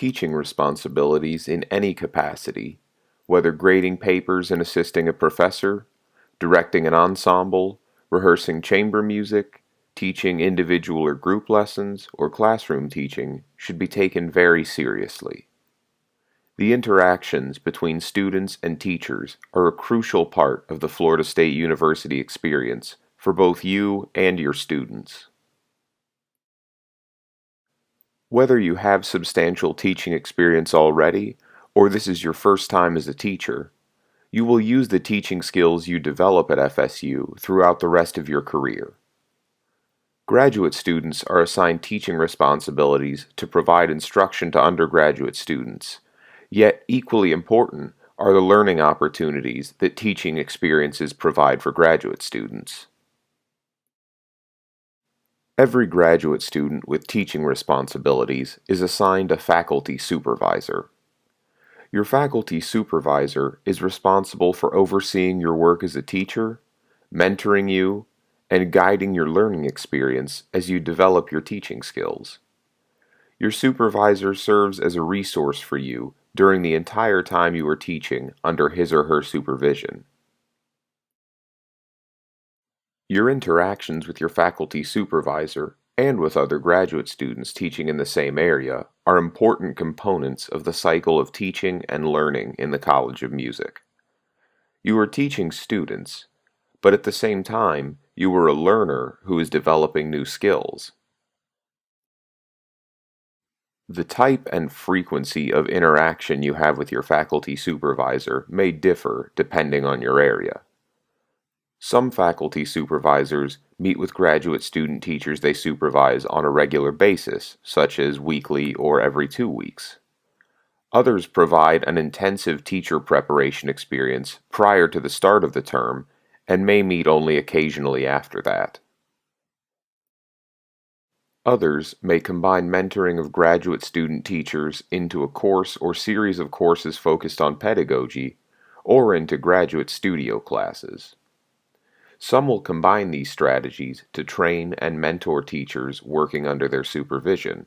teaching responsibilities in any capacity, whether grading papers and assisting a professor, directing an ensemble, rehearsing chamber music, teaching individual or group lessons, or classroom teaching, should be taken very seriously. The interactions between students and teachers are a crucial part of the Florida State University experience for both you and your students. Whether you have substantial teaching experience already, or this is your first time as a teacher, you will use the teaching skills you develop at FSU throughout the rest of your career. Graduate students are assigned teaching responsibilities to provide instruction to undergraduate students, yet equally important are the learning opportunities that teaching experiences provide for graduate students. Every graduate student with teaching responsibilities is assigned a faculty supervisor. Your faculty supervisor is responsible for overseeing your work as a teacher, mentoring you, and guiding your learning experience as you develop your teaching skills. Your supervisor serves as a resource for you during the entire time you are teaching under his or her supervision. Your interactions with your faculty supervisor and with other graduate students teaching in the same area are important components of the cycle of teaching and learning in the College of Music. You are teaching students, but at the same time, you are a learner who is developing new skills. The type and frequency of interaction you have with your faculty supervisor may differ depending on your area. Some faculty supervisors meet with graduate student teachers they supervise on a regular basis, such as weekly or every 2 weeks. Others provide an intensive teacher preparation experience prior to the start of the term and may meet only occasionally after that. Others may combine mentoring of graduate student teachers into a course or series of courses focused on pedagogy, or into graduate studio classes. Some will combine these strategies to train and mentor teachers working under their supervision.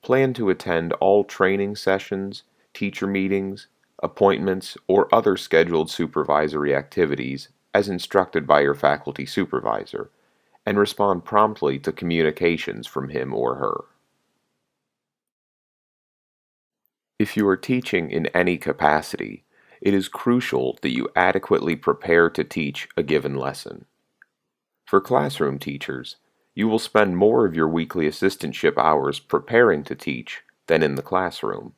Plan to attend all training sessions, teacher meetings, appointments, or other scheduled supervisory activities as instructed by your faculty supervisor, and respond promptly to communications from him or her. If you are teaching in any capacity, it is crucial that you adequately prepare to teach a given lesson. For classroom teachers, you will spend more of your weekly assistantship hours preparing to teach than in the classroom.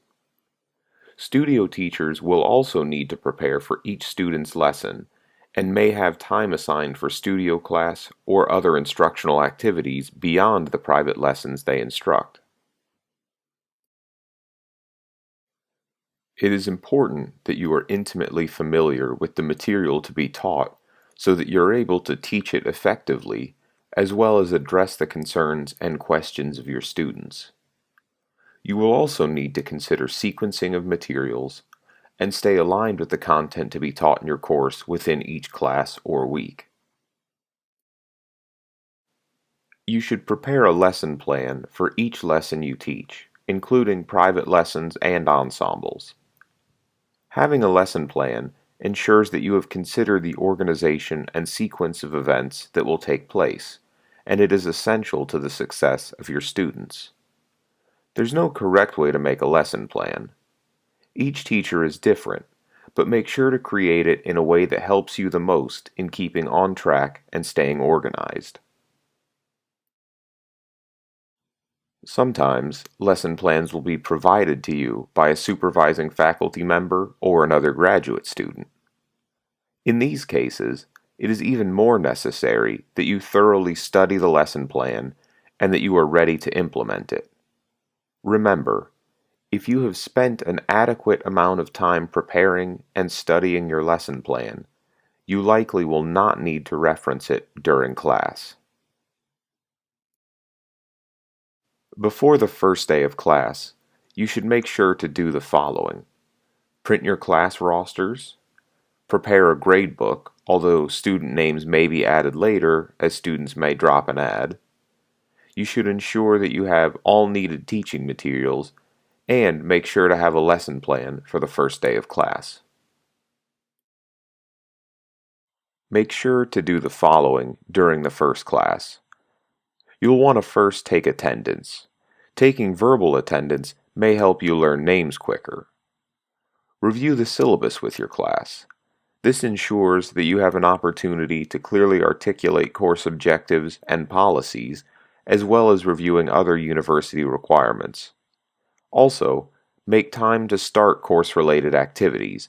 Studio teachers will also need to prepare for each student's lesson and may have time assigned for studio class or other instructional activities beyond the private lessons they instruct. It is important that you are intimately familiar with the material to be taught so that you're able to teach it effectively, as well as address the concerns and questions of your students. You will also need to consider sequencing of materials and stay aligned with the content to be taught in your course within each class or week. You should prepare a lesson plan for each lesson you teach, including private lessons and ensembles. Having a lesson plan ensures that you have considered the organization and sequence of events that will take place, and it is essential to the success of your students. There's no correct way to make a lesson plan. Each teacher is different, but make sure to create it in a way that helps you the most in keeping on track and staying organized. Sometimes, lesson plans will be provided to you by a supervising faculty member or another graduate student. In these cases, it is even more necessary that you thoroughly study the lesson plan and that you are ready to implement it. Remember, if you have spent an adequate amount of time preparing and studying your lesson plan, you likely will not need to reference it during class. Before the first day of class, you should make sure to do the following: print your class rosters, prepare a grade book, although student names may be added later as students may drop an ad. You should ensure that you have all needed teaching materials and make sure to have a lesson plan for the first day of class. Make sure to do the following during the first class. You'll want to first take attendance. Taking verbal attendance may help you learn names quicker. Review the syllabus with your class. This ensures that you have an opportunity to clearly articulate course objectives and policies, as well as reviewing other university requirements. Also, make time to start course-related activities.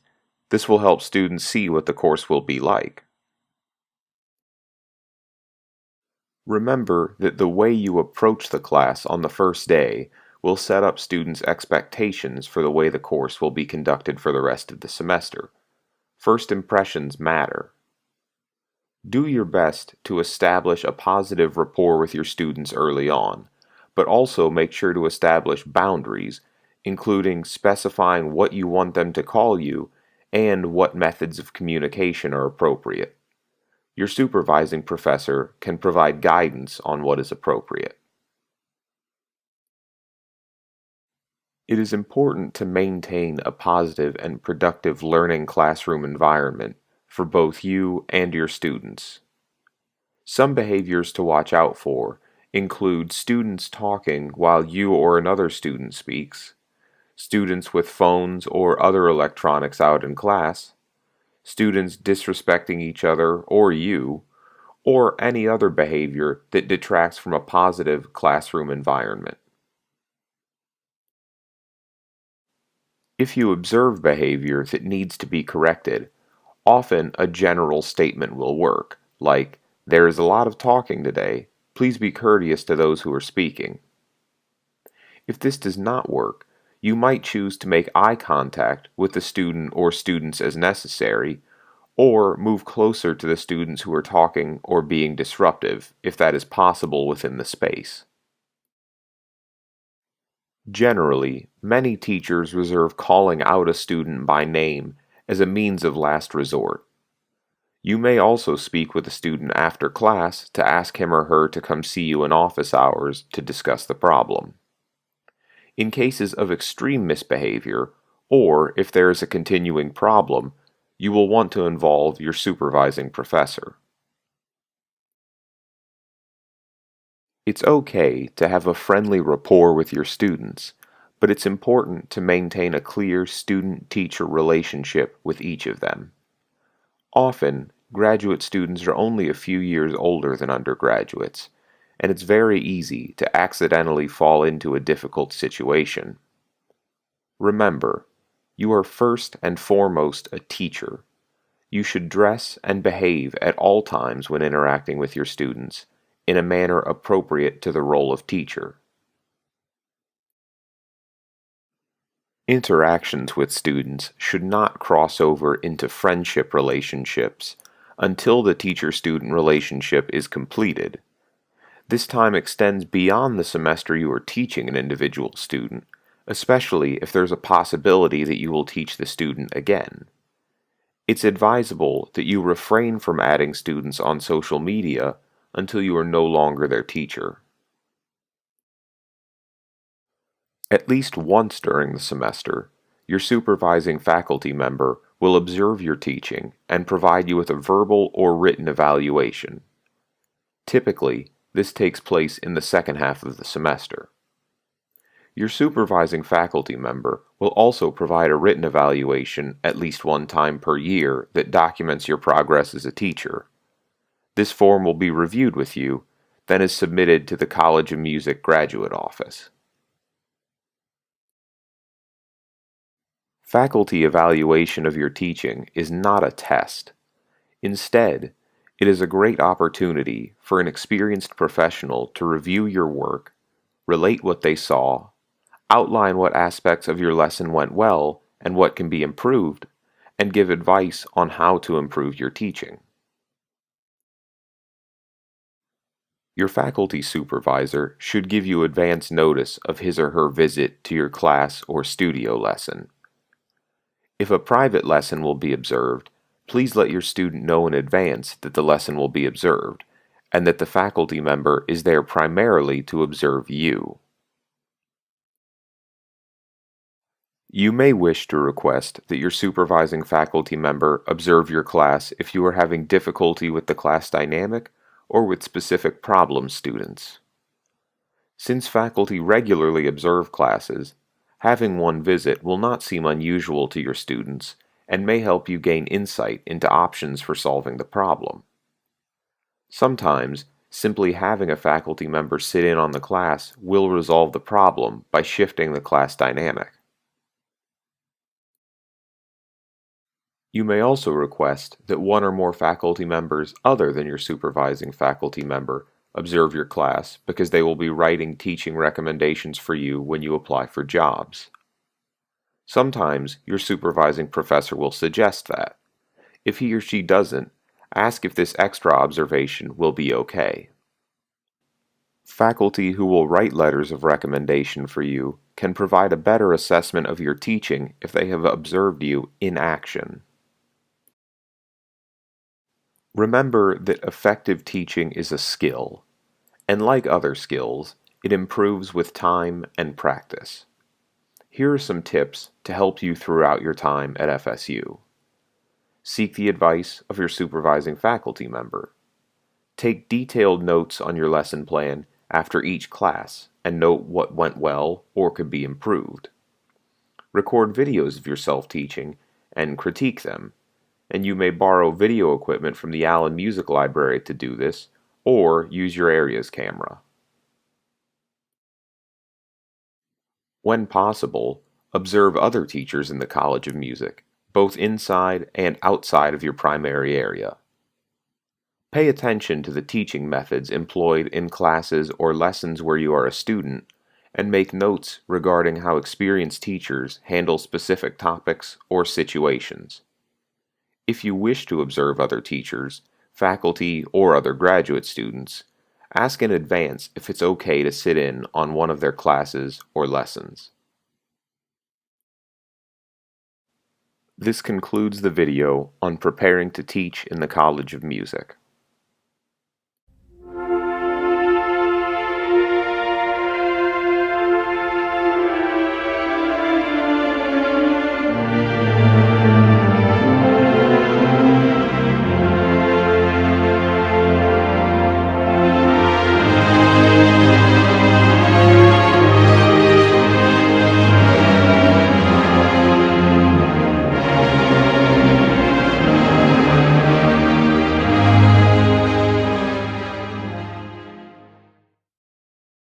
This will help students see what the course will be like. Remember that the way you approach the class on the first day will set up students' expectations for the way the course will be conducted for the rest of the semester. First impressions matter. Do your best to establish a positive rapport with your students early on, but also make sure to establish boundaries, including specifying what you want them to call you and what methods of communication are appropriate. Your supervising professor can provide guidance on what is appropriate. It is important to maintain a positive and productive learning classroom environment for both you and your students. Some behaviors to watch out for include students talking while you or another student speaks, students with phones or other electronics out in class, students disrespecting each other or you, or any other behavior that detracts from a positive classroom environment. If you observe behavior that needs to be corrected, often a general statement will work, like, "There is a lot of talking today. Please be courteous to those who are speaking." If this does not work, you might choose to make eye contact with the student or students as necessary, or move closer to the students who are talking or being disruptive, if that is possible within the space. Generally, many teachers reserve calling out a student by name as a means of last resort. You may also speak with a student after class to ask him or her to come see you in office hours to discuss the problem. In cases of extreme misbehavior, or if there is a continuing problem, you will want to involve your supervising professor. It's okay to have a friendly rapport with your students, but it's important to maintain a clear student-teacher relationship with each of them. Often, graduate students are only a few years older than undergraduates, and it's very easy to accidentally fall into a difficult situation. Remember, you are first and foremost a teacher. You should dress and behave at all times when interacting with your students in a manner appropriate to the role of teacher. Interactions with students should not cross over into friendship relationships until the teacher-student relationship is completed. This time extends beyond the semester you are teaching an individual student, especially if there's a possibility that you will teach the student again. It's advisable that you refrain from adding students on social media until you are no longer their teacher. At least once during the semester, your supervising faculty member will observe your teaching and provide you with a verbal or written evaluation. Typically, this takes place in the second half of the semester. Your supervising faculty member will also provide a written evaluation at least one time per year that documents your progress as a teacher. This form will be reviewed with you, then is submitted to the College of Music Graduate Office. Faculty evaluation of your teaching is not a test. Instead, it is a great opportunity for an experienced professional to review your work, relate what they saw, outline what aspects of your lesson went well and what can be improved, and give advice on how to improve your teaching. Your faculty supervisor should give you advance notice of his or her visit to your class or studio lesson. If a private lesson will be observed, please let your student know in advance that the lesson will be observed, and that the faculty member is there primarily to observe you. You may wish to request that your supervising faculty member observe your class if you are having difficulty with the class dynamic or with specific problem students. Since faculty regularly observe classes, having one visit will not seem unusual to your students and may help you gain insight into options for solving the problem. Sometimes, simply having a faculty member sit in on the class will resolve the problem by shifting the class dynamic. You may also request that one or more faculty members other than your supervising faculty member observe your class because they will be writing teaching recommendations for you when you apply for jobs. Sometimes your supervising professor will suggest that. If he or she doesn't, ask if this extra observation will be okay. Faculty who will write letters of recommendation for you can provide a better assessment of your teaching if they have observed you in action. Remember that effective teaching is a skill, and like other skills, it improves with time and practice. Here are some tips to help you throughout your time at FSU. Seek the advice of your supervising faculty member. Take detailed notes on your lesson plan after each class and note what went well or could be improved. Record videos of yourself teaching and critique them, and you may borrow video equipment from the Allen Music Library to do this, or use your area's camera. When possible, observe other teachers in the College of Music, both inside and outside of your primary area. Pay attention to the teaching methods employed in classes or lessons where you are a student, and make notes regarding how experienced teachers handle specific topics or situations. If you wish to observe other teachers, faculty, or other graduate students, ask in advance if it's okay to sit in on one of their classes or lessons. This concludes the video on preparing to teach in the College of Music.